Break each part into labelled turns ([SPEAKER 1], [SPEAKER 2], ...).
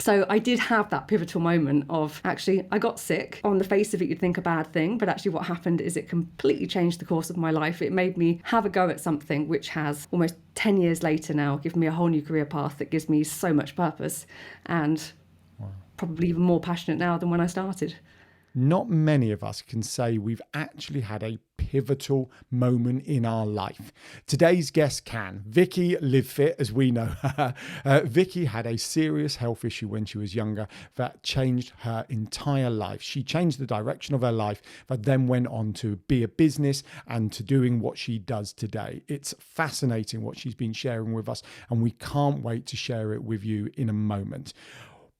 [SPEAKER 1] So I did have that pivotal moment of actually, I got sick. On the face of it, you'd think a bad thing, but actually what happened is it completely changed the course of my life. It made me have a go at something which has almost 10 years later now given me a whole new career path that gives me so much purpose and probably even more passionate now than when I started.
[SPEAKER 2] Not many of us can say we've actually had a pivotal moment in our life. Today's guest can. Vicki Live Fit, as we know her. Vicki had a serious health issue when she was younger that changed her entire life. She changed the direction of her life, but then went on to be a business and to doing what she does today. It's fascinating what she's been sharing with us, and we can't wait to share it with you in a moment.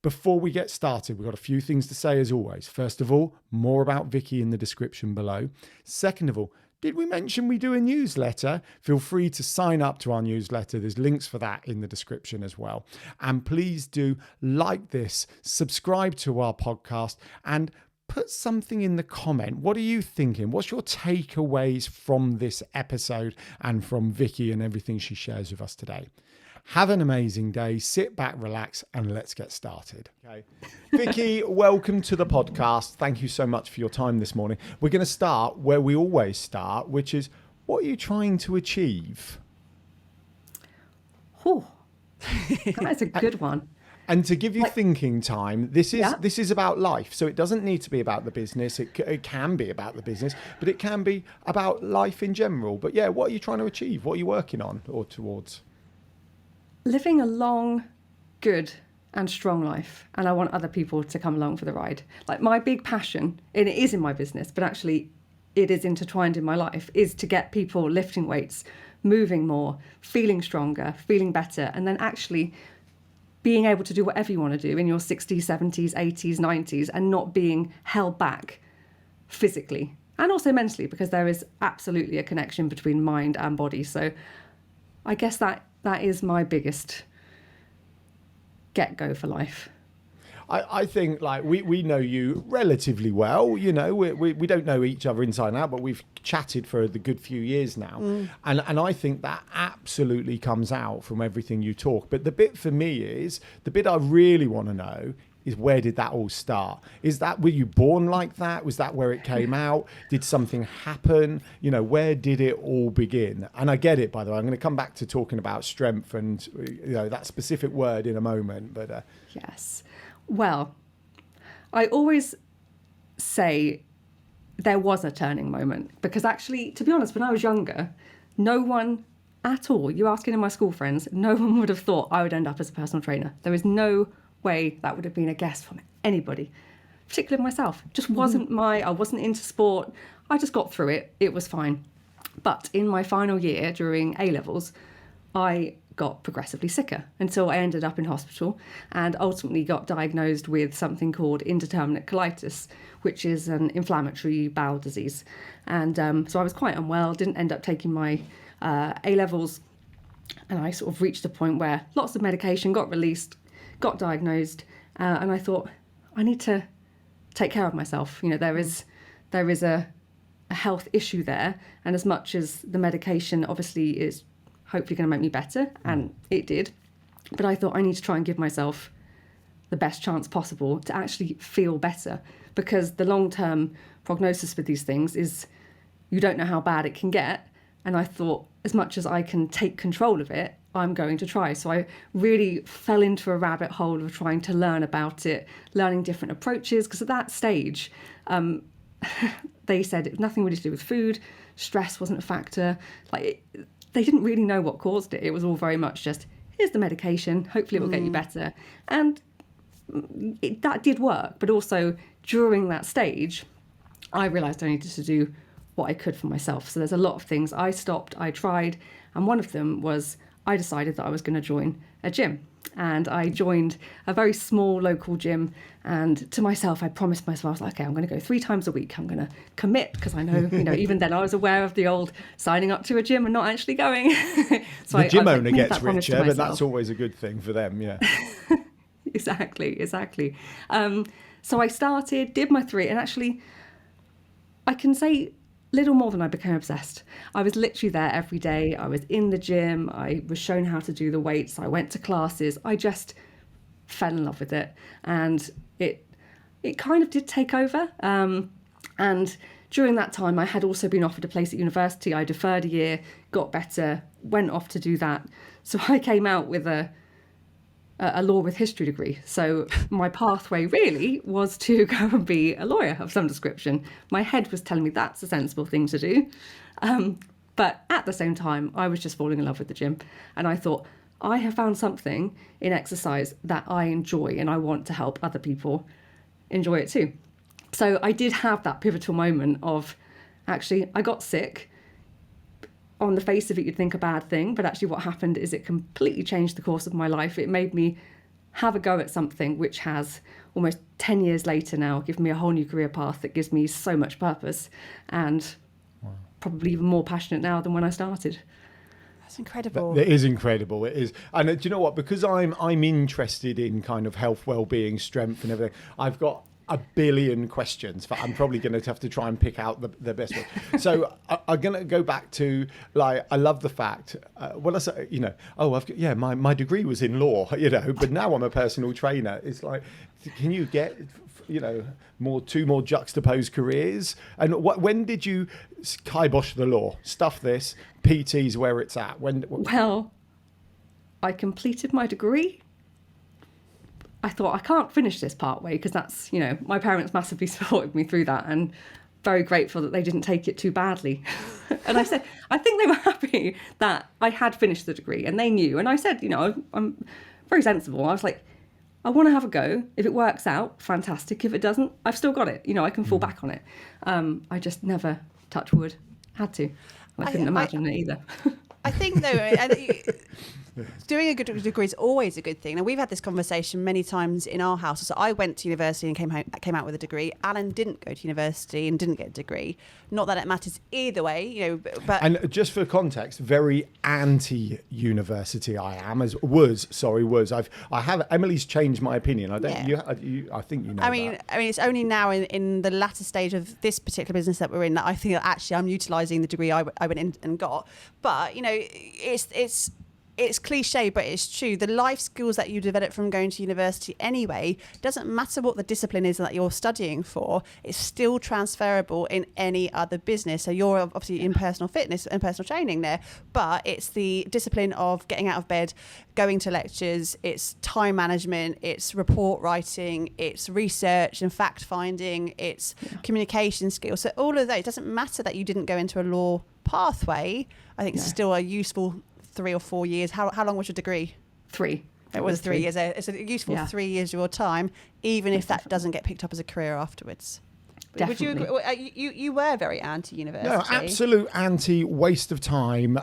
[SPEAKER 2] Before we get started, we've got a few things to say as always. First of all, more about Vicki in the description below. Second of all, did we mention we do a newsletter? Feel free to sign up to our newsletter. There's links for that in the description as well. And please do like this, subscribe to our podcast, and put something in the comment. What are you thinking? What's your takeaways from this episode and from Vicki and everything she shares with us today? Have an amazing day, sit back, relax, and let's get started. Okay. Vicki, welcome to the podcast. Thank you so much for your time this morning. We're going to start where we always start, which is, what are you trying to achieve?
[SPEAKER 1] Oh, that's a good one.
[SPEAKER 2] And to give you thinking time, this is about life. So it doesn't need to be about the business. It can be about the business, but it can be about life in general. But yeah, what are you trying to achieve? What are you working on or towards?
[SPEAKER 1] Living a long, good and strong life. And I want other people to come along for the ride. Like my big passion, and it is in my business, but actually it is intertwined in my life, is to get people lifting weights, moving more, feeling stronger, feeling better, and then actually being able to do whatever you want to do in your 60s, 70s, 80s, 90s, and not being held back physically and also mentally, because there is absolutely a connection between mind and body. So I guess that is my biggest get-go for life.
[SPEAKER 2] I think like we know you relatively well, you know, we don't know each other inside and out, but we've chatted for the good few years now. And I think that absolutely comes out from everything you talk. But the bit for me is, the bit I really want to know is, where did that all start? Were you born like that? Was that where it came out? Did something happen? You know, where did it all begin? And I get it, by the way, I'm going to come back to talking about strength and, you know, that specific word in a moment. But
[SPEAKER 1] yes. Well, I always say there was a turning moment, because actually, to be honest, when I was younger, no one at all, you ask any of my school friends, no one would have thought I would end up as a personal trainer. There is no way that would have been a guess from anybody, particularly myself. Just wasn't I wasn't into sport. I just got through it. It was fine. But in my final year during A-levels, I got progressively sicker until I ended up in hospital and ultimately got diagnosed with something called indeterminate colitis, which is an inflammatory bowel disease. And so I was quite unwell, didn't end up taking my A-levels, and I sort of reached a point where lots of medication got released, got diagnosed, and I thought, I need to take care of myself. You know, there is a health issue there, and as much as the medication obviously is hopefully going to make me better, and it did, but I thought I need to try and give myself the best chance possible to actually feel better, because the long-term prognosis for these things is you don't know how bad it can get. And I thought, as much as I can take control of it, I'm going to try. So I really fell into a rabbit hole of trying to learn about it, learning different approaches, because at that stage, they said it was nothing really to do with food, stress wasn't a factor. They didn't really know what caused it. It was all very much just, here's the medication, hopefully it will get you better. And that did work. But also during that stage, I realised I needed to do what I could for myself. So there's a lot of things I stopped, I tried. And one of them was, I decided that I was going to join a gym. And I joined a very small local gym. And to myself, I promised myself, I was like, okay, I'm going to go 3 times a week. I'm going to commit, because I know, you know, even then I was aware of the old signing up to a gym and not actually going. So
[SPEAKER 2] the gym owner gets richer, but that's always a good thing for them, yeah.
[SPEAKER 1] Exactly. So I started, did my 3, and actually, I can say little more than I became obsessed. I was literally there every day. I was in the gym. I was shown how to do the weights. I went to classes. I just fell in love with it, and it kind of did take over. And during that time, I had also been offered a place at university. I deferred a year, got better, went off to do that. So I came out with a law with history degree. So my pathway really was to go and be a lawyer of some description. My head was telling me that's a sensible thing to do. But at the same time, I was just falling in love with the gym. And I thought, I have found something in exercise that I enjoy, and I want to help other people enjoy it too. So I did have that pivotal moment of, actually, I got sick. On the face of it, you'd think a bad thing, but actually what happened is it completely changed the course of my life. It made me have a go at something which has almost 10 years later now given me a whole new career path that gives me so much purpose, and probably even more passionate now than when I started.
[SPEAKER 3] That's incredible.
[SPEAKER 2] It is incredible. It is. And do you know what? Because I'm interested in kind of health, well-being, strength and everything, I've got a billion questions, but I'm probably going to have to try and pick out the best one. So I'm going to go back to, like, I love the fact, well, I say, you know, my degree was in law, you know, but now I'm a personal trainer. It's like, can you get, you know, two more juxtaposed careers? And when did you kibosh the law? Stuff this, PT's where it's at.
[SPEAKER 1] Well, I completed my degree. I thought, I can't finish this part way because that's, you know, my parents massively supported me through that, and very grateful that they didn't take it too badly. And I said, I think they were happy that I had finished the degree, and they knew. And I said, you know, I'm very sensible. I was like, I want to have a go. If it works out, fantastic. If it doesn't, I've still got it. You know, I can fall back on it. I just never, touch wood, had to. I couldn't imagine it either.
[SPEAKER 3] I think, though, doing a good degree is always a good thing. And we've had this conversation many times in our house. So I went to university and came out with a degree. Alan didn't go to university and didn't get a degree. Not that it matters either way, you know. But
[SPEAKER 2] and just for context, very anti-university I am. I have. Emily's changed my opinion. I don't.
[SPEAKER 3] Yeah.
[SPEAKER 2] I think you know.
[SPEAKER 3] I mean, it's only now in the latter stage of this particular business that we're in that I think that actually I'm utilising the degree I went in and got. But you know, it's cliche, but it's true. The life skills that you develop from going to university anyway, doesn't matter what the discipline is that you're studying for, it's still transferable in any other business. So you're obviously in personal fitness and personal training there, but it's the discipline of getting out of bed, going to lectures, it's time management, it's report writing, it's research and fact finding, it's communication skills. So all of that, it doesn't matter that you didn't go into a law pathway. I think it's still a useful 3 or 4 years. How long was your degree?
[SPEAKER 1] 3.
[SPEAKER 3] It was 3 years. It's a useful 3 years of your time, even if that doesn't get picked up as a career afterwards.
[SPEAKER 1] Definitely.
[SPEAKER 3] Would you were very anti-university.
[SPEAKER 2] No, absolute anti, waste of time.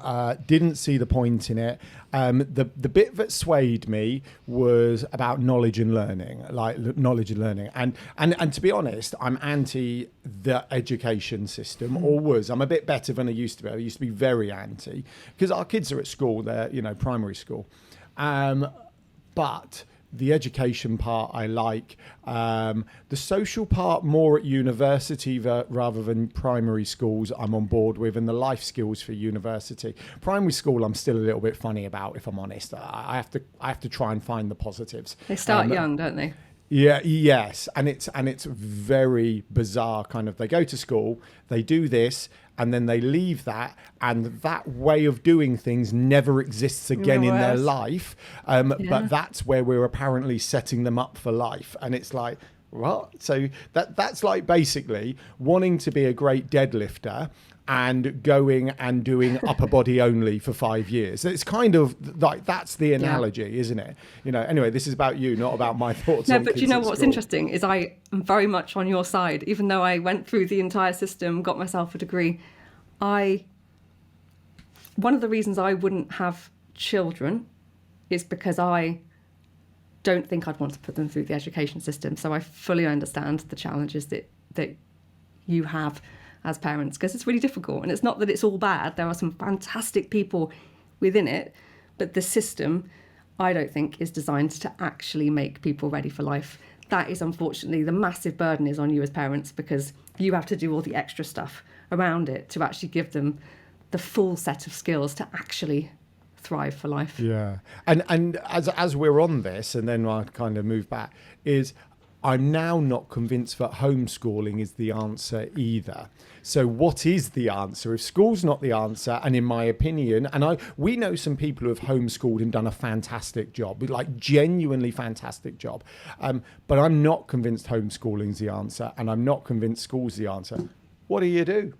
[SPEAKER 2] Didn't see the point in it. The bit that swayed me was about knowledge and learning, and to be honest, I'm anti the education system, or was. I'm a bit better than I used to be. I used to be very anti, because our kids are at school. They're, you know, primary school, but the education part I like, the social part more at university rather than primary schools I'm on board with, and the life skills for university. Primary school I'm still a little bit funny about, if I'm honest. I have to try and find the positives.
[SPEAKER 1] They start young, don't they?
[SPEAKER 2] Yeah, yes, and it's very bizarre. Kind of, they go to school, they do this, and then they leave that, and that way of doing things never exists again in their life. But that's where we're apparently setting them up for life, and it's like, what? So that's like basically wanting to be a great deadlifter and going and doing upper body only for 5 years. It's kind of like, that's the analogy, isn't it? You know, anyway, this is about you, not about my thoughts.
[SPEAKER 1] No, but you know what's interesting is I am very much on your side. Even though I went through the entire system, got myself a degree, one of the reasons I wouldn't have children is because I don't think I'd want to put them through the education system. So I fully understand the challenges that you have as parents, because it's really difficult. And it's not that it's all bad. There are some fantastic people within it, but the system, I don't think, is designed to actually make people ready for life. That is, unfortunately, the massive burden is on you as parents, because you have to do all the extra stuff around it to actually give them the full set of skills to actually thrive for life.
[SPEAKER 2] Yeah. And as we're on this, and then I'll kind of move back, is I'm now not convinced that homeschooling is the answer either. So what is the answer? If school's not the answer, and in my opinion, and we know some people who have homeschooled and done a fantastic job, like genuinely fantastic job. But I'm not convinced homeschooling's the answer, and I'm not convinced school's the answer. What do you do?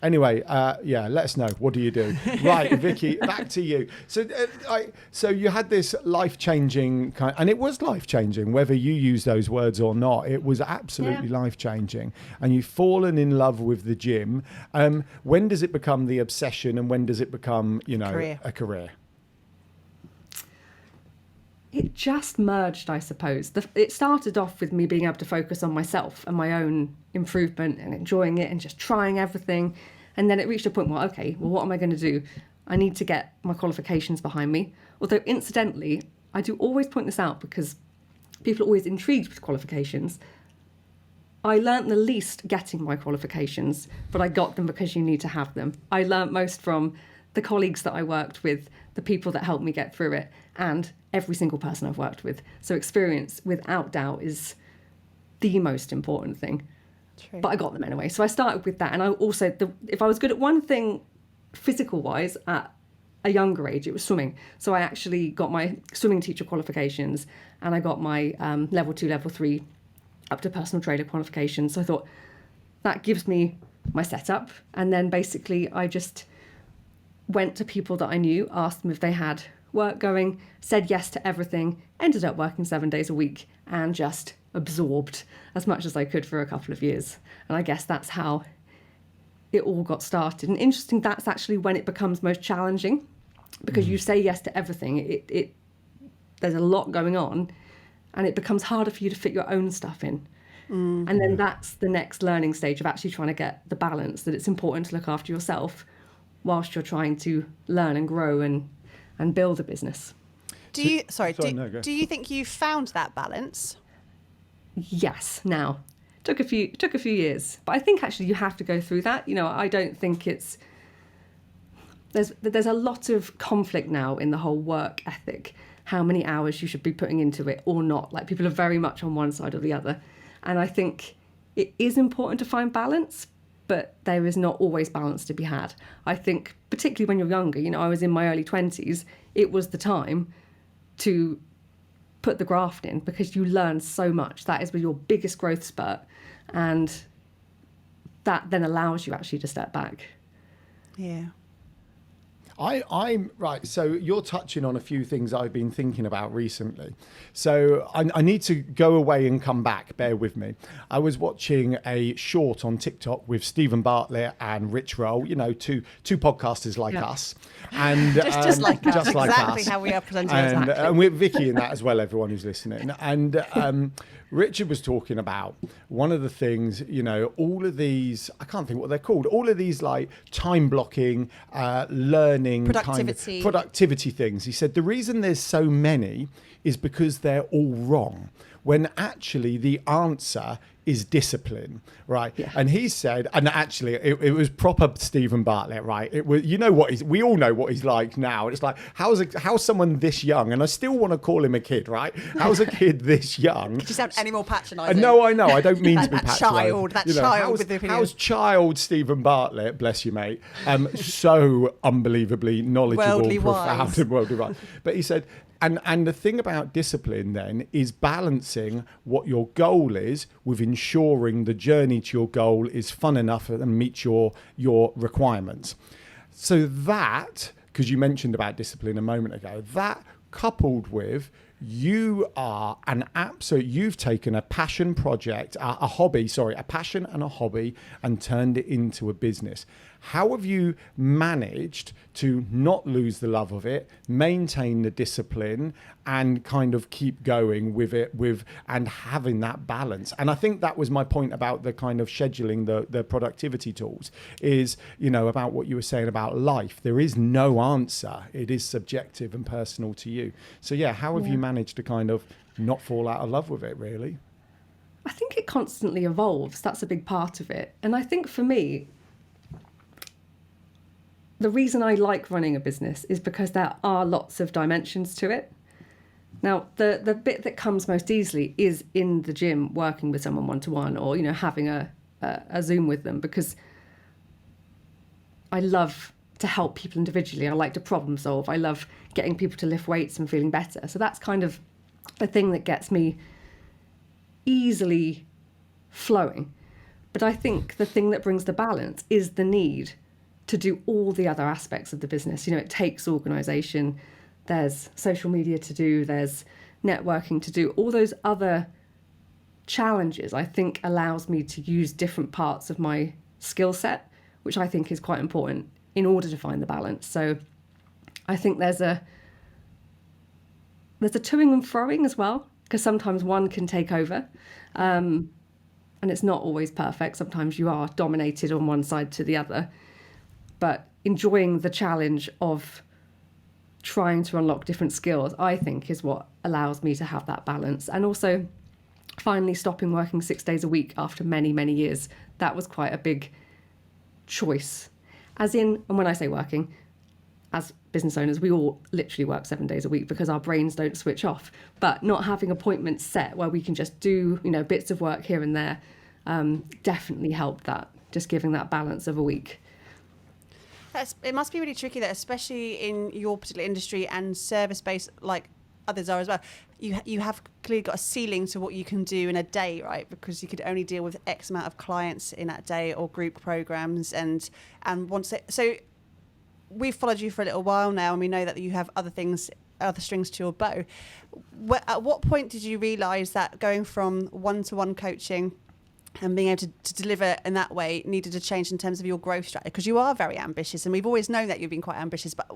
[SPEAKER 2] Anyway, let us know. What do you do? Right, Vicki, back to you. So you had this life-changing and it was life-changing, whether you use those words or not. It was absolutely life-changing. And you've fallen in love with the gym. When does it become the obsession, and when does it become, a career?
[SPEAKER 1] It just merged, I suppose. It started off with me being able to focus on myself and my own improvement and enjoying it and just trying everything. And then it reached a point where, okay, well, what am I going to do? I need to get my qualifications behind me. Although, incidentally, I do always point this out because people are always intrigued with qualifications. I learnt the least getting my qualifications, but I got them because you need to have them. I learnt most from the colleagues that I worked with, the people that helped me get through it, and every single person I've worked with. So experience, without doubt, is the most important thing.
[SPEAKER 3] True.
[SPEAKER 1] But I got them anyway. So I started with that. And I also, if I was good at one thing physical-wise at a younger age, it was swimming. So I actually got my swimming teacher qualifications, and I got my level 2, level 3 up to personal trainer qualifications. So I thought that gives me my setup. And then basically I just went to people that I knew, asked them if they had work going, said yes to everything, ended up working 7 days a week, and just absorbed as much as I could for a couple of years. And I guess that's how it all got started. And interesting, that's actually when it becomes most challenging, because you say yes to everything. There's a lot going on, and it becomes harder for you to fit your own stuff in. And then that's the next learning stage of actually trying to get the balance, that it's important to look after yourself whilst you're trying to learn and grow and build a business.
[SPEAKER 3] Do you think you found that balance?
[SPEAKER 1] Yes, now. Took a few years. But I think actually you have to go through that. I don't think there's a lot of conflict now in the whole work ethic, how many hours you should be putting into it or not. Like, people are very much on one side or the other. And I think it is important to find balance, but there is not always balance to be had. I think, particularly when you're younger, I was in my early 20s, it was the time to put the graft in, because you learn so much. That is your biggest growth spurt, and that then allows you actually to step back.
[SPEAKER 3] Yeah.
[SPEAKER 2] I'm right. So you're touching on a few things I've been thinking about recently. So I need to go away and come back. Bear with me. I was watching a short on TikTok with Stephen Bartlett and Rich Roll, two podcasters like us. And
[SPEAKER 3] just like us. Exactly
[SPEAKER 2] us.
[SPEAKER 3] how we are presented.
[SPEAKER 2] And we're Vicki in that as well, everyone who's listening. And Richard was talking about one of the things, all of these, I can't think what they're called, all of these like time blocking, learning, productivity things. He said the reason there's so many is because they're all wrong, when actually the answer is discipline, right? Yeah. And he said, and actually it was proper Stephen Bartlett, right? It was, we all know what he's like now. It's like, how's someone this young? And I still want to call him a kid, right? How's a kid this young?
[SPEAKER 3] Could you sound any more patronising?
[SPEAKER 2] No, I know. I don't mean to be patronising.
[SPEAKER 3] That child with the opinion.
[SPEAKER 2] How's child Stephen Bartlett, bless you, mate, so unbelievably knowledgeable,
[SPEAKER 3] worldly
[SPEAKER 2] profound,
[SPEAKER 3] wise.
[SPEAKER 2] and worldly wise. But he said, and the thing about discipline then is balancing what your goal is with ensuring the journey to your goal is fun enough and meets your requirements. So that, because you mentioned about discipline a moment ago, that coupled with you've taken a passion project, a passion and a hobby, and turned it into a business. How have you managed to not lose the love of it, maintain the discipline, and kind of keep going with it, and having that balance? And I think that was my point about the kind of scheduling the productivity tools, is, about what you were saying about life. There is no answer. It is subjective and personal to you. So how have you managed to kind of not fall out of love with it, really?
[SPEAKER 1] I think it constantly evolves. That's a big part of it. And I think for me, the reason I like running a business is because there are lots of dimensions to it. Now, the bit that comes most easily is in the gym, working with someone one-to-one, or, you know, having a Zoom with them, because I love to help people individually. I like to problem solve. I love getting people to lift weights and feeling better. So that's kind of the thing that gets me easily flowing. But I think the thing that brings the balance is the need to do all the other aspects of the business. You know, it takes organisation. There's social media to do. There's networking to do. All those other challenges, I think, allows me to use different parts of my skill set, which I think is quite important in order to find the balance. So I think there's a toing and froing as well, because sometimes one can take over. And it's not always perfect. Sometimes you are dominated on one side to the other. But enjoying the challenge of trying to unlock different skills, I think, is what allows me to have that balance. And also, finally stopping working 6 days a week after many, many years. That was quite a big choice. As in, and when I say working, as business owners, we all literally work 7 days a week because our brains don't switch off. But not having appointments set where we can just do, you know, bits of work here and there, definitely helped that, just giving that balance of a week.
[SPEAKER 3] It must be really tricky, that especially in your particular industry and service based like others are as well, you have clearly got a ceiling to what you can do in a day, right? Because you could only deal with X amount of clients in that day, or group programs, and once it, so we've followed you for a little while now, and we know that you have other strings to your bow. At what point did you realise that going from one-to-one coaching and being able to deliver in that way needed a change in terms of your growth strategy? Because you are very ambitious, and we've always known that you've been quite ambitious, but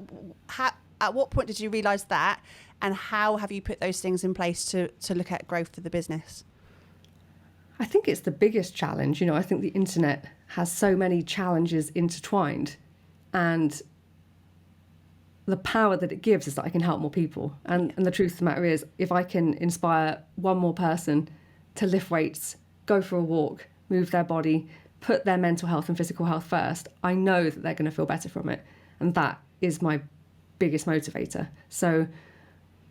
[SPEAKER 3] at what point did you realise that, and how have you put those things in place to look at growth for the business?
[SPEAKER 1] I think it's the biggest challenge. You know, I think the internet has so many challenges intertwined, and the power that it gives is that I can help more people. And the truth of the matter is, if I can inspire one more person to lift weights, go for a walk, move their body, put their mental health and physical health first, I know that they're going to feel better from it. And that is my biggest motivator. So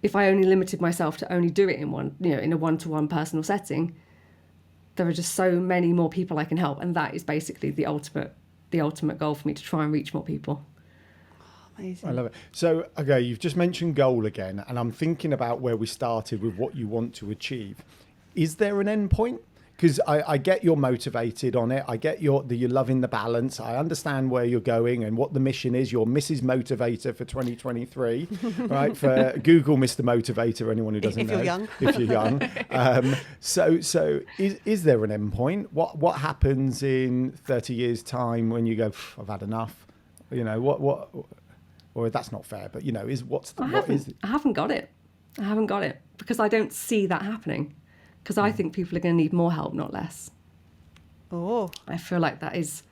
[SPEAKER 1] if I only limited myself to only do it in a one-to-one personal setting, there are just so many more people I can help. And that is basically the ultimate goal for me, to try and reach more people.
[SPEAKER 3] Amazing.
[SPEAKER 2] I love it. So, okay, you've just mentioned goal again, and I'm thinking about where we started with what you want to achieve. Is there an end point? Because I get you're motivated on it. I get you're loving the balance. I understand where you're going and what the mission is. You're Mrs. Motivator for 2023, right? For Google Mr. Motivator, anyone who doesn't know. If you're young. So is there an end point? What happens in 30 years' time when you go, I've had enough? You know, what? Or that's not fair, but, you know, I haven't got it.
[SPEAKER 1] I haven't got it because I don't see that happening. Because I think people are going to need more help, not less.
[SPEAKER 3] Oh.
[SPEAKER 1] I feel like that is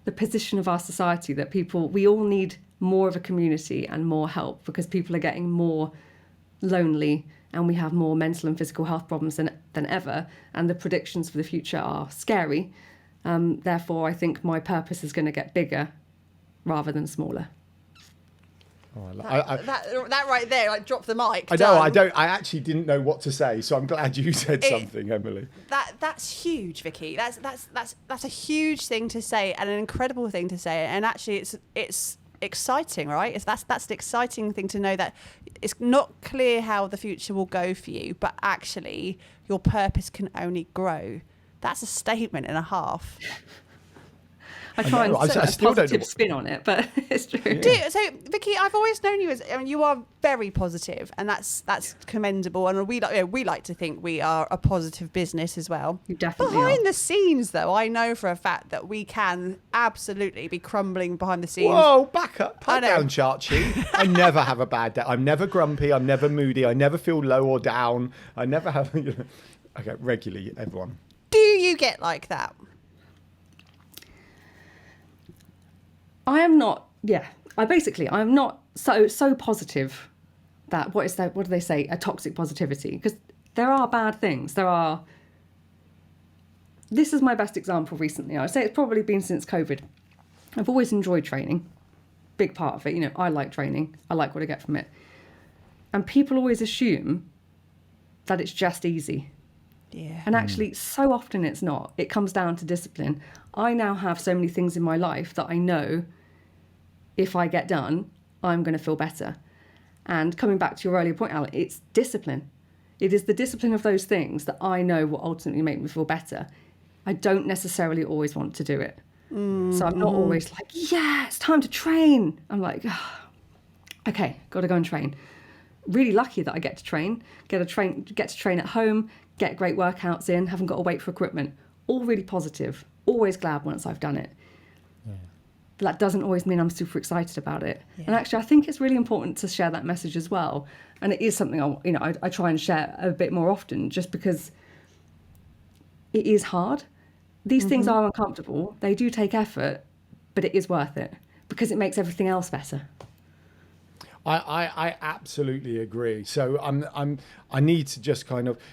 [SPEAKER 1] the position of our society, that we all need more of a community and more help, because people are getting more lonely and we have more mental and physical health problems than ever. And the predictions for the future are scary. Therefore, I think my purpose is going to get bigger rather than smaller.
[SPEAKER 2] Oh,
[SPEAKER 3] that right there, like, drop the mic.
[SPEAKER 2] I know. I actually didn't know what to say, so I'm glad you said something, Emily.
[SPEAKER 3] That's huge, Vicky. That's a huge thing to say, and an incredible thing to say. And actually, it's exciting, right? That's an exciting thing to know, that it's not clear how the future will go for you, but actually, your purpose can only grow. That's a statement and a half.
[SPEAKER 1] I try and put a positive spin on it, but it's true.
[SPEAKER 3] Yeah. So, Vicky, I've always known you you are very positive, and that's commendable. And we like to think we are a positive business as well.
[SPEAKER 1] You definitely
[SPEAKER 3] behind
[SPEAKER 1] are.
[SPEAKER 3] the scenes, though, I know for a fact that we can absolutely be crumbling behind the scenes.
[SPEAKER 2] Whoa, back up, put down, Charchi. I never have a bad day. I'm never grumpy. I'm never moody. I never feel low or down. I never have. Okay, regularly, everyone.
[SPEAKER 3] Do you get like that?
[SPEAKER 1] I am not. Yeah, I'm not so positive that what do they say? A toxic positivity, because there are bad things. This is my best example recently. I would say it's probably been since COVID. I've always enjoyed training, big part of it. You know, I like training. I like what I get from it. And people always assume that it's just easy.
[SPEAKER 3] Yeah.
[SPEAKER 1] And actually, so often it's not. It comes down to discipline. I now have so many things in my life that I know if I get done, I'm going to feel better. And coming back to your earlier point, Alan, it's discipline. It is the discipline of those things that I know will ultimately make me feel better. I don't necessarily always want to do it. So I'm not always like, yeah, it's time to train. I'm like, oh, okay, got to go and train. Really lucky that I get to train, get to train at home, get great workouts in, haven't got to wait for equipment. All really positive. Always glad once I've done it. Yeah. But that doesn't always mean I'm super excited about it. Yeah. And actually, I think it's really important to share that message as well. And it is something I try and share a bit more often, just because it is hard. These things are uncomfortable. They do take effort, but it is worth it because it makes everything else better.
[SPEAKER 2] I absolutely agree. So I need to just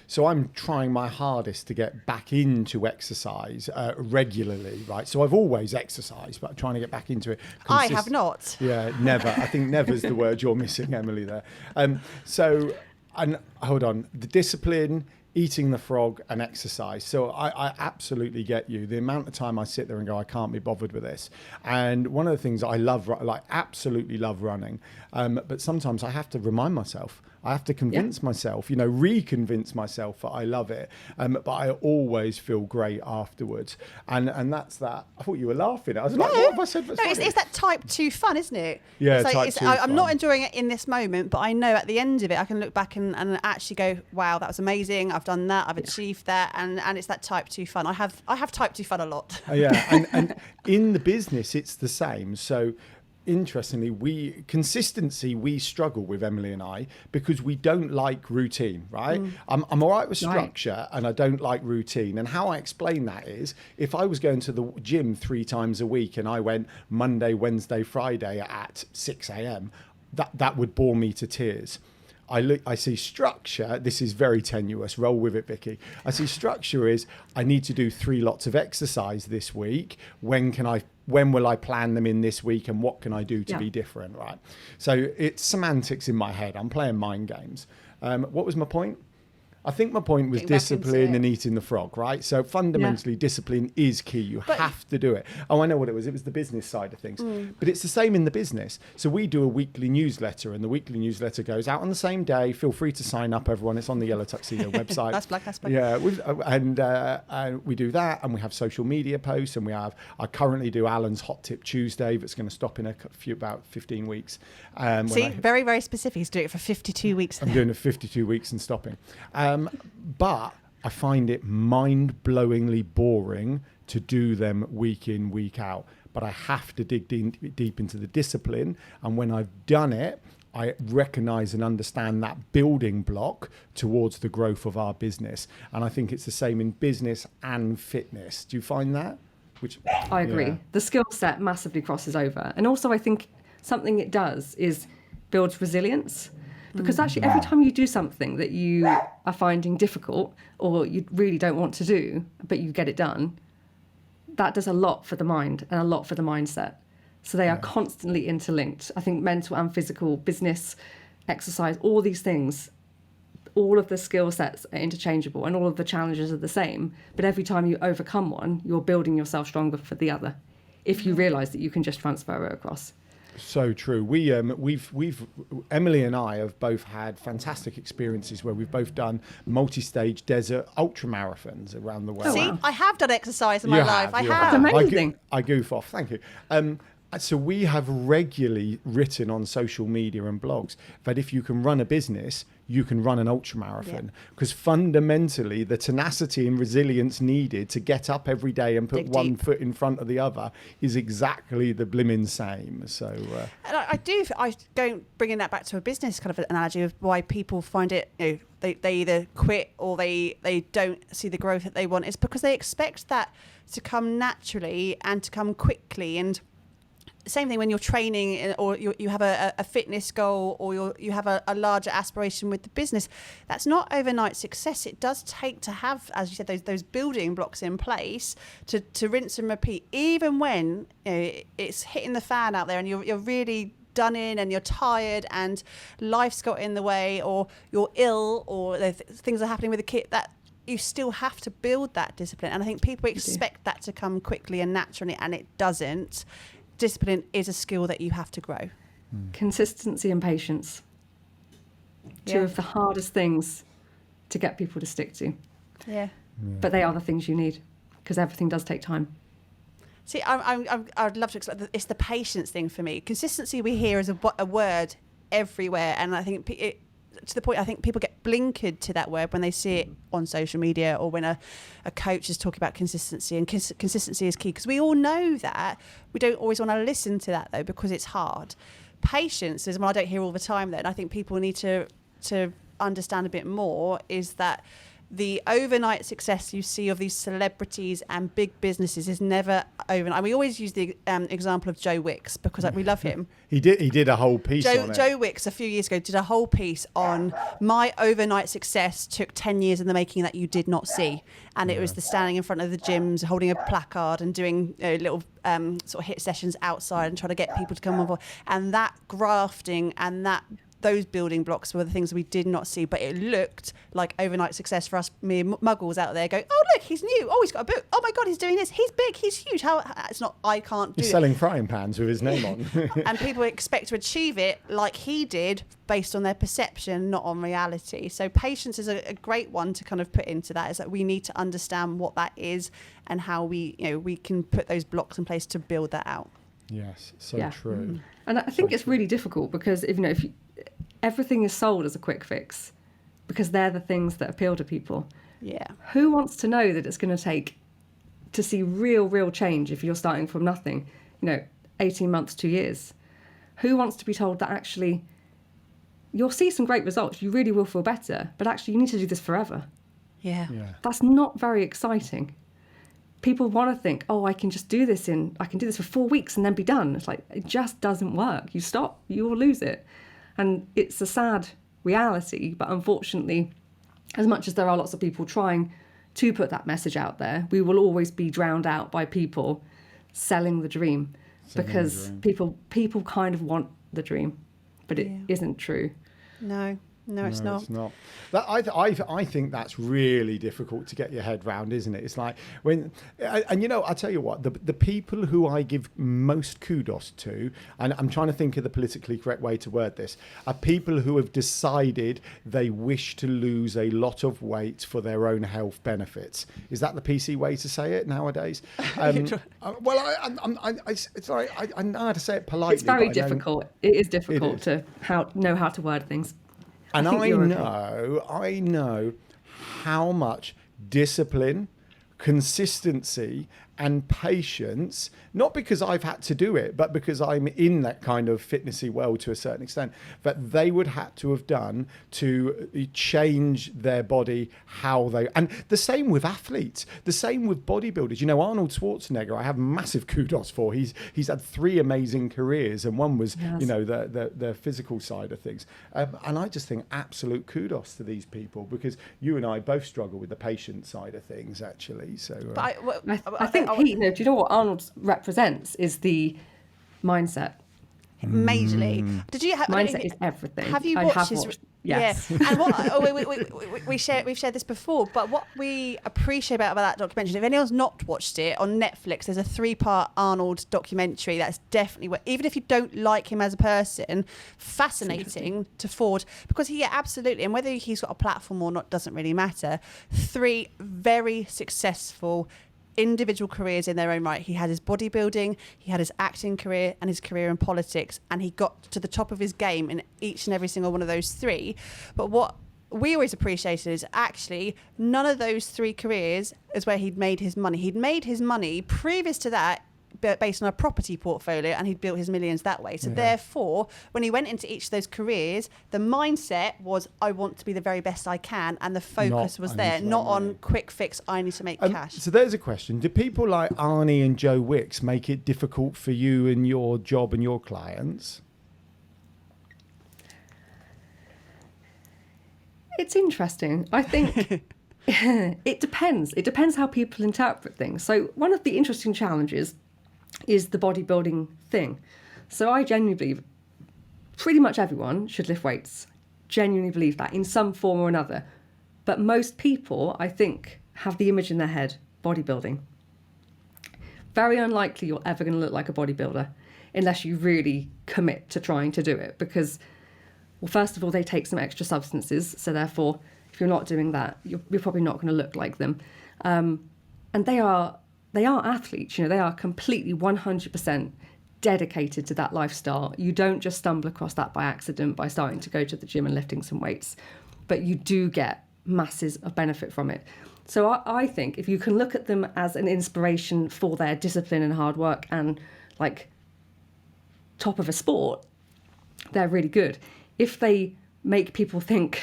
[SPEAKER 2] so I'm trying my hardest to get back into exercise regularly, right? So I've always exercised, but I'm trying to get back into it.
[SPEAKER 3] I have not.
[SPEAKER 2] Yeah, never. I think never's the word you're missing, Emily, there. And hold on, the discipline, eating the frog and exercise. So I absolutely get you. The amount of time I sit there and go, I can't be bothered with this. And one of the things I love, absolutely love running. But sometimes I have to remind myself, I have to convince myself, reconvince myself that I love it. But I always feel great afterwards. And that's that. I thought you were laughing. I was like, what have I said?
[SPEAKER 3] It's that type 2 fun, isn't it?
[SPEAKER 2] Yeah,
[SPEAKER 3] it's
[SPEAKER 2] type 2
[SPEAKER 3] I'm not enjoying it in this moment, but I know at the end of it, I can look back and actually go, wow, that was amazing. I've done that. I've achieved that. And it's that type 2 fun. I have type 2 fun a lot.
[SPEAKER 2] Yeah. And in the business, it's the same. So interestingly, we struggle with, Emily and I, because we don't like routine, right? I'm all right with structure, and I don't like routine. And how I explain that is, if I was going to the gym 3 times a week and I went Monday, Wednesday, Friday at 6 a.m., that would bore me to tears. I see structure. This is very tenuous. Roll with it, Vicki. I see structure is I need to do 3 lots of exercise this week. When will I plan them in this week, and what can I do to be different, right? So it's semantics in my head. I'm playing mind games. What was my point? I think my point was discipline and eating the frog, right? So fundamentally, discipline is key. You have to do it. Oh, I know what it was. It was the business side of things. But it's the same in the business. So we do a weekly newsletter, and the weekly newsletter goes out on the same day. Feel free to sign up, everyone. It's on the Yellow Tuxedo website.
[SPEAKER 3] That's black.
[SPEAKER 2] Yeah, and we do that, and we have social media posts, and I currently do Alan's Hot Tip Tuesday that's going to stop in about 15 weeks.
[SPEAKER 3] Very, very specific. He's doing it for 52 weeks.
[SPEAKER 2] I'm doing it 52 weeks and stopping. But I find it mind-blowingly boring to do them week in, week out. But I have to dig deep into the discipline. And when I've done it, I recognize and understand that building block towards the growth of our business. And I think it's the same in business and fitness. Do you find that?
[SPEAKER 1] I agree. Yeah. The skill set massively crosses over. And also I think something it does is builds resilience. Because actually every time you do something that you are finding difficult or you really don't want to do, but you get it done, that does a lot for the mind and a lot for the mindset. So they are constantly interlinked. I think mental and physical, business, exercise, all these things, all of the skill sets are interchangeable and all of the challenges are the same. But every time you overcome one, you're building yourself stronger for the other, if you realise that you can just transfer it across.
[SPEAKER 2] So true. We've Emily and I have both had fantastic experiences where we've both done multi-stage desert ultra marathons around the world.
[SPEAKER 3] See, I have done exercise in my life. I have.
[SPEAKER 1] That's amazing.
[SPEAKER 2] I goof off. Thank you. So we have regularly written on social media and blogs that if you can run a business, you can run an ultra marathon, because fundamentally the tenacity and resilience needed to get up every day and put one foot in front of the other is exactly the blimmin' same. So
[SPEAKER 3] and I don't bringing that back to a business kind of analogy of why people find it, they either quit or they don't see the growth that they want. It's because they expect that to come naturally and to come quickly, and same thing when you're training or you have a fitness goal or you have a larger aspiration with the business. That's not overnight success. It does take to have, as you said, those building blocks in place to rinse and repeat, even when it's hitting the fan out there and you're really done in and you're tired and life's got in the way or you're ill or things are happening with the kid. That you still have to build that discipline. And I think people expect that to come quickly and naturally, and it doesn't. Discipline is a skill that you have to grow.
[SPEAKER 1] Consistency and patience. Two of the hardest things to get people to stick to.
[SPEAKER 3] Yeah.
[SPEAKER 1] But they are the things you need, because everything does take time.
[SPEAKER 3] See, I'd love to explain. It's the patience thing for me. Consistency we hear is a word everywhere, and I think to the point I think people get blinkered to that word when they see it on social media or when a coach is talking about consistency. And consistency is key, because we all know that. We don't always want to listen to that though, because it's hard. Patience is what I don't hear all the time though, and I think people need to understand a bit more, is that the overnight success you see of these celebrities and big businesses is never overnight. We always use the example of Joe Wicks, because we love him.
[SPEAKER 2] He did a whole piece on it.
[SPEAKER 3] Joe Wicks a few years ago did a whole piece on my overnight success took 10 years in the making that you did not see. And it was the standing in front of the gyms, holding a placard and doing little sort of hit sessions outside and trying to get people to come on board. And that grafting and those building blocks were the things we did not see, but it looked like overnight success for us mere muggles out there going, oh look, he's new, oh he's got a book, oh my god, he's doing this, he's big, he's huge, how it's not, I can't do
[SPEAKER 2] He's
[SPEAKER 3] it.
[SPEAKER 2] selling frying pans with his name on.
[SPEAKER 3] And people expect to achieve it like he did based on their perception, not on reality. So patience is a great one to kind of put into that, is that we need to understand what that is and how we can put those blocks in place to build that out.
[SPEAKER 2] Yes, so true.
[SPEAKER 1] And I think it's really difficult, because if everything is sold as a quick fix, because they're the things that appeal to people.
[SPEAKER 3] Yeah.
[SPEAKER 1] Who wants to know that it's going to take to see real change if you're starting from nothing? 18 months, 2 years. Who wants to be told that actually you'll see some great results, you really will feel better, but actually you need to do this forever?
[SPEAKER 3] Yeah.
[SPEAKER 1] That's not very exciting. People want to think, I can just do this I can do this for 4 weeks and then be done. It's like, it just doesn't work. You stop, you will lose it. And it's a sad reality, but unfortunately, as much as there are lots of people trying to put that message out there, we will always be drowned out by people selling the dream, because people kind of want the dream, but it isn't true.
[SPEAKER 3] No, it's not.
[SPEAKER 2] It's not. I think that's really difficult to get your head round, isn't it? It's like when, and I'll tell you what, the people who I give most kudos to, and I'm trying to think of the politically correct way to word this, are people who have decided they wish to lose a lot of weight for their own health benefits. Is that the PC way to say it nowadays? Well, I know how to say it politely.
[SPEAKER 1] It's very difficult. It is difficult to know how to word things.
[SPEAKER 2] And I know how much discipline, consistency and patience, not because I've had to do it, but because I'm in that kind of fitnessy world to a certain extent, that they would have to have done to change their body, and the same with athletes, the same with bodybuilders. Arnold Schwarzenegger, I have massive kudos for. He's had 3 amazing careers, and one was, the physical side of things. And I just think absolute kudos to these people, because you and I both struggle with the patient side of things, actually. So,
[SPEAKER 1] I think do you know what Arnold represents is the mindset.
[SPEAKER 3] Majorly. Did you
[SPEAKER 1] mindset is everything.
[SPEAKER 3] Have you watched his?
[SPEAKER 1] Yes.
[SPEAKER 3] Yeah. And what we've shared this before, but what we appreciate about that documentary, if anyone's not watched it on Netflix, there's a 3-part Arnold documentary that's definitely, even if you don't like him as a person, fascinating to forward, because absolutely, and whether he's got a platform or not doesn't really matter. 3 very successful individual careers in their own right. He had his bodybuilding, he had his acting career, and his career in politics, and he got to the top of his game in each and every single one of those 3. But what we always appreciated is actually none of those 3 careers is where he'd made his money. He'd made his money previous to that based on a property portfolio, and he'd built his millions that way. So therefore, when he went into each of those careers, the mindset was, I want to be the very best I can, and the focus was there, not on quick fix, I need to make cash.
[SPEAKER 2] So there's a question. Do people like Arnie and Joe Wicks make it difficult for you and your job and your clients?
[SPEAKER 1] It's interesting. I think it depends. It depends how people interpret things. So one of the interesting challenges is the bodybuilding thing. So I genuinely believe pretty much everyone should lift weights. Genuinely believe that in some form or another. But most people, I think, have the image in their head, bodybuilding. Very unlikely you're ever going to look like a bodybuilder unless you really commit to trying to do it, because, well, first of all, they take some extra substances. So therefore, if you're not doing that, you're probably not going to look like them. And they are athletes. You know, they are completely 100% dedicated to that lifestyle. You don't just stumble across that by accident by starting to go to the gym and lifting some weights, but you do get masses of benefit from it. So I think if you can look at them as an inspiration for their discipline and hard work and like top of a sport, they're really good. If they make people think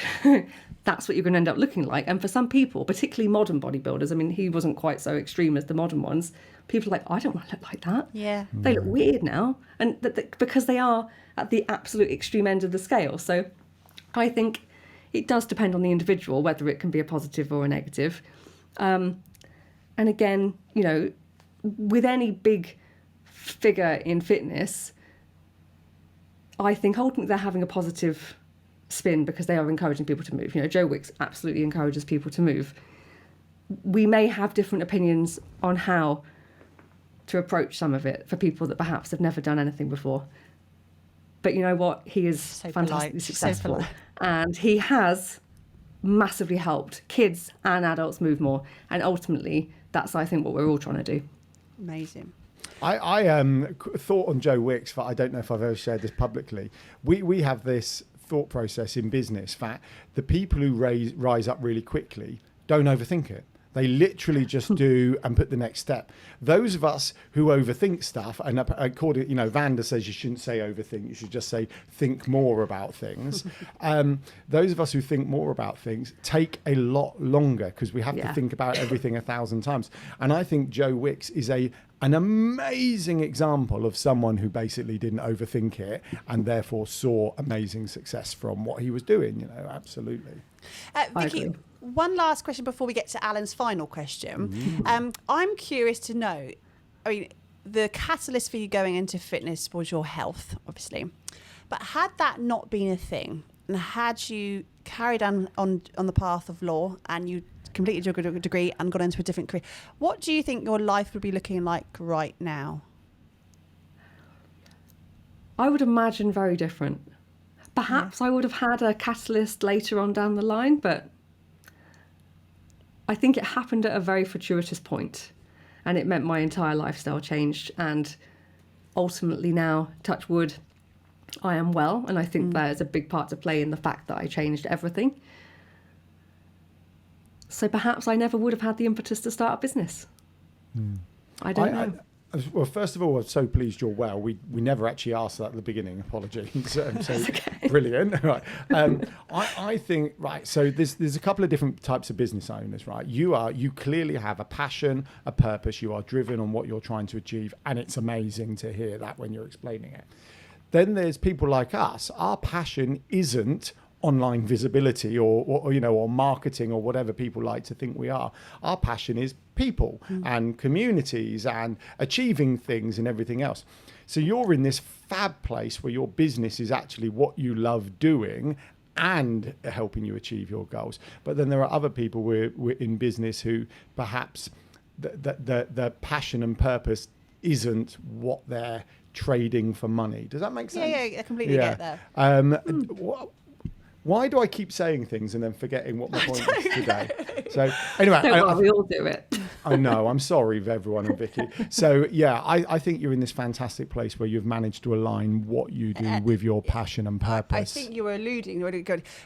[SPEAKER 1] that's what you're going to end up looking like, and for some people, particularly modern bodybuilders, I mean, he wasn't quite so extreme as the modern ones, people are like, I don't want to look like that.
[SPEAKER 3] Yeah.
[SPEAKER 1] They look weird now, and because they are at the absolute extreme end of the scale. So I think it does depend on the individual whether it can be a positive or a negative. And again, you know, with any big figure in fitness, I think ultimately they're having a positive spin because they are encouraging people to move. You know, Joe Wicks absolutely encourages people to move. We may have different opinions on how to approach some of it for people that perhaps have never done anything before. But you know what? He is fantastically successful. And he has massively helped kids and adults move more. And ultimately, that's, I think, what we're all trying to do.
[SPEAKER 3] Amazing.
[SPEAKER 2] I thought on Joe Wicks, but I don't know if I've ever shared this publicly. We have this thought process in business that the people who rise up really quickly don't overthink it. They literally just do and put the next step. Those of us who overthink stuff, and according, you know, Vanda says you shouldn't say overthink, you should just say think more about things. Those of us who think more about things take a lot longer because we have to think about everything 1,000 times. And I think Joe Wicks is an amazing example of someone who basically didn't overthink it and therefore saw amazing success from what he was doing, you know, absolutely.
[SPEAKER 3] Vicki, one last question before we get to Alan's final question. I'm curious to know, I mean, the catalyst for you going into fitness was your health, obviously. But had that not been a thing, and had you carried on the path of law and you completed your degree and got into a different career, what do you think your life would be looking like right now?
[SPEAKER 1] I would imagine very different. Perhaps I would have had a catalyst later on down the line, but I think it happened at a very fortuitous point, and it meant my entire lifestyle changed. And ultimately now, touch wood, I am well, and I think there's a big part to play in the fact that I changed everything. So perhaps I never would have had the impetus to start a business. I don't know.
[SPEAKER 2] Well, first of all, I'm so pleased you're well. We never actually asked that at the beginning. Apologies. So
[SPEAKER 1] okay.
[SPEAKER 2] Brilliant. Right. I think, right, so there's a couple of different types of business owners, right? You clearly have a passion, a purpose. You are driven on what you're trying to achieve, and it's amazing to hear that when you're explaining it. Then there's people like us. Our passion isn't online visibility or you know, or marketing or whatever people like to think we are. Our passion is people and communities and achieving things and everything else. So you're in this fab place where your business is actually what you love doing and helping you achieve your goals. But then there are other people we're in business who perhaps the passion and purpose isn't what they're trading for money. Does that make sense?
[SPEAKER 3] Yeah, I completely get that.
[SPEAKER 2] Why do I keep saying things and then forgetting what my point is today? So anyway,
[SPEAKER 1] we all do it.
[SPEAKER 2] I know. I'm sorry of everyone and Vicky. So yeah, I think you're in this fantastic place where you've managed to align what you do with your passion and purpose.
[SPEAKER 3] I think you were alluding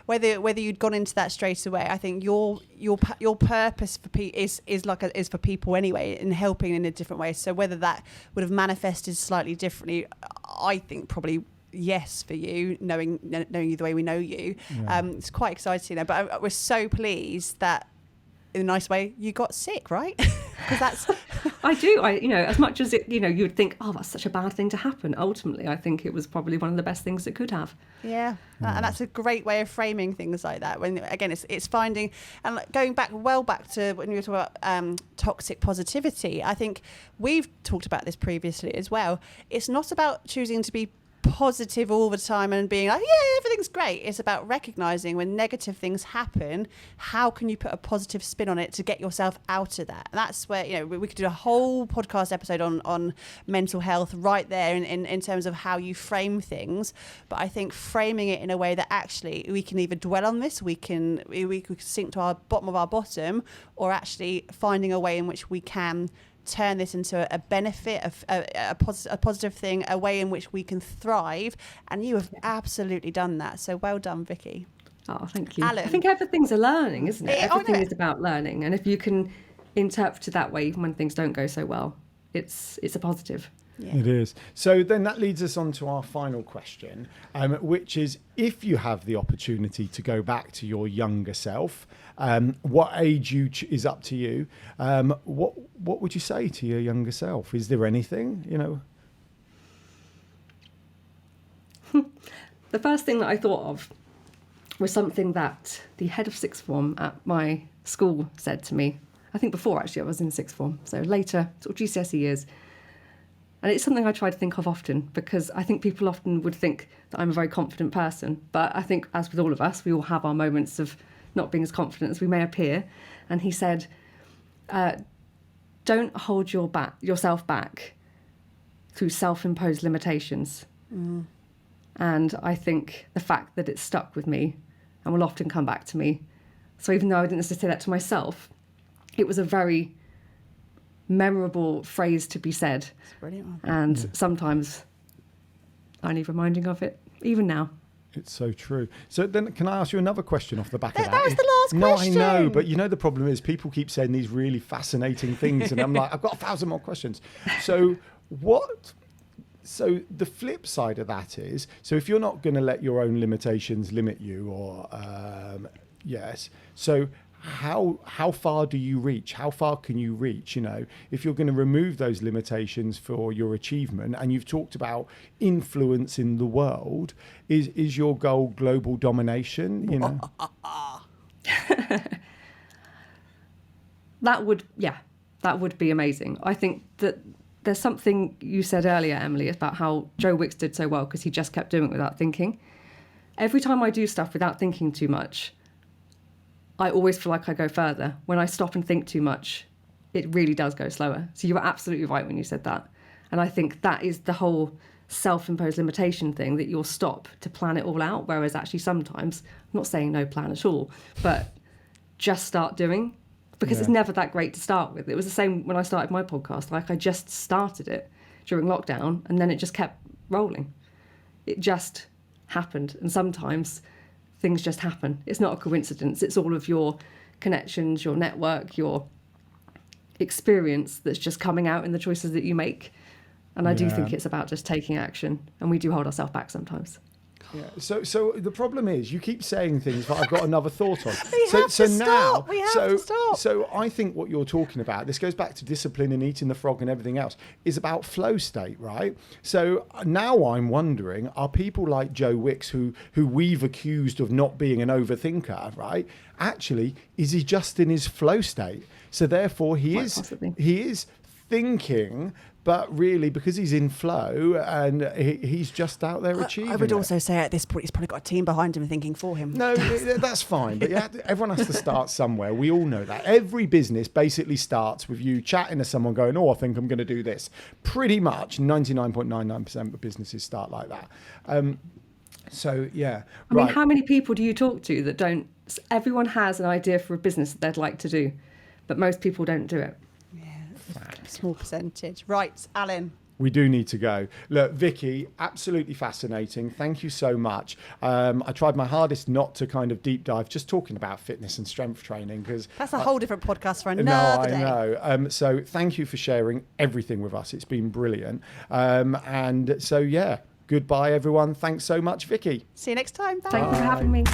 [SPEAKER 3] whether you'd gone into that straight away. I think your purpose for is for people anyway, and helping in a different way. So whether that would have manifested slightly differently, I think probably yes for you, knowing you the way we know you. It's quite exciting. But we're so pleased that, in a nice way, you got sick, right? Because that's
[SPEAKER 1] I do. As much as it, you would think, oh, that's such a bad thing to happen. Ultimately, I think it was probably one of the best things it could have.
[SPEAKER 3] Yeah, and that's a great way of framing things like that. When again, it's finding, and going back to when we were talking about toxic positivity. I think we've talked about this previously as well. It's not about choosing to be positive all the time and being like, yeah, everything's great. It's about recognizing when negative things happen, how can you put a positive spin on it to get yourself out of that? And that's where, we could do a whole podcast episode on mental health right there in terms of how you frame things. But I think framing it in a way that actually we can either dwell on this, we could sink to our bottom of our bottom, or actually finding a way in which we can turn this into a benefit, a positive thing, a way in which we can thrive. And you have absolutely done that. So well done, Vicky.
[SPEAKER 1] Oh, thank you.
[SPEAKER 3] Alan.
[SPEAKER 1] I think everything's a learning, isn't it? Everything
[SPEAKER 3] no.
[SPEAKER 1] is about learning. And if you can interpret it that way, even when things don't go so well, it's a positive.
[SPEAKER 3] Yeah.
[SPEAKER 2] It is. So then that leads us on to our final question, which is, if you have the opportunity to go back to your younger self, what age is up to you? What would you say to your younger self? Is there anything,
[SPEAKER 1] The first thing that I thought of was something that the head of sixth form at my school said to me. I think before, actually, I was in sixth form. So later, sort of GCSE years. And it's something I try to think of often, because I think people often would think that I'm a very confident person. But I think, as with all of us, we all have our moments of not being as confident as we may appear. And he said, don't hold yourself back through self-imposed limitations. Mm. And I think the fact that it stuck with me and will often come back to me. So even though I didn't necessarily say that to myself, it was a very memorable phrase to be said.
[SPEAKER 3] It's a brilliant one.
[SPEAKER 1] And sometimes I need reminding of it, even now.
[SPEAKER 2] It's so true. So then can I ask you another question off the back of that?
[SPEAKER 3] That was the last question.
[SPEAKER 2] No, I know, but the problem is people keep saying these really fascinating things and I'm like, I've got 1,000 more questions. So the flip side of that is, so if you're not going to let your own limitations limit you, or yes, so how far do you reach? How far can you reach? If you're going to remove those limitations for your achievement, and you've talked about influence in the world, is your goal global domination?
[SPEAKER 1] That would be amazing. I think that there's something you said earlier, Emily, about how Joe Wicks did so well because he just kept doing it without thinking. Every time I do stuff without thinking too much, I always feel like I go further. When I stop and think too much, it really does go slower. So you were absolutely right when you said that. And I think that is the whole self-imposed limitation thing, that you'll stop to plan it all out. Whereas actually sometimes, I'm not saying no plan at all, but just start doing, because it's never that great to start with. It was the same when I started my podcast. Like, I just started it during lockdown and then it just kept rolling. It just happened. And sometimes things just happen. It's not a coincidence. It's all of your connections, your network, your experience that's just coming out in the choices that you make. And I do think it's about just taking action. And we do hold ourselves back sometimes.
[SPEAKER 2] Yeah. So the problem is, you keep saying things that I've got another thought on.
[SPEAKER 3] We have to stop.
[SPEAKER 2] So I think what you're talking about, this goes back to discipline and eating the frog and everything else, is about flow state, right? So now I'm wondering, are people like Joe Wicks, who we've accused of not being an overthinker, right? Actually, is he just in his flow state? So therefore he is thinking, but really, because he's in flow and he's just out there achieving.
[SPEAKER 3] I would also say at this point, he's probably got a team behind him thinking for him.
[SPEAKER 2] No, that's fine. But everyone has to start somewhere. We all know that. Every business basically starts with you chatting to someone going, oh, I think I'm going to do this. Pretty much 99.99% of businesses start like that. I mean,
[SPEAKER 1] how many people do you talk to that don't? Everyone has an idea for a business that they'd like to do, but most people don't do it.
[SPEAKER 2] fact.
[SPEAKER 3] Small percentage. Right, Alan.
[SPEAKER 2] We do need to go. Look, Vicki, absolutely fascinating. Thank you so much. I tried my hardest not to kind of deep dive, just talking about fitness and strength training, because
[SPEAKER 3] That's a whole different podcast for another day.
[SPEAKER 2] No, I know. So thank you for sharing everything with us. It's been brilliant. And so, yeah, goodbye, everyone. Thanks so much, Vicki.
[SPEAKER 3] See you next time. Bye.
[SPEAKER 1] Thank you for having me.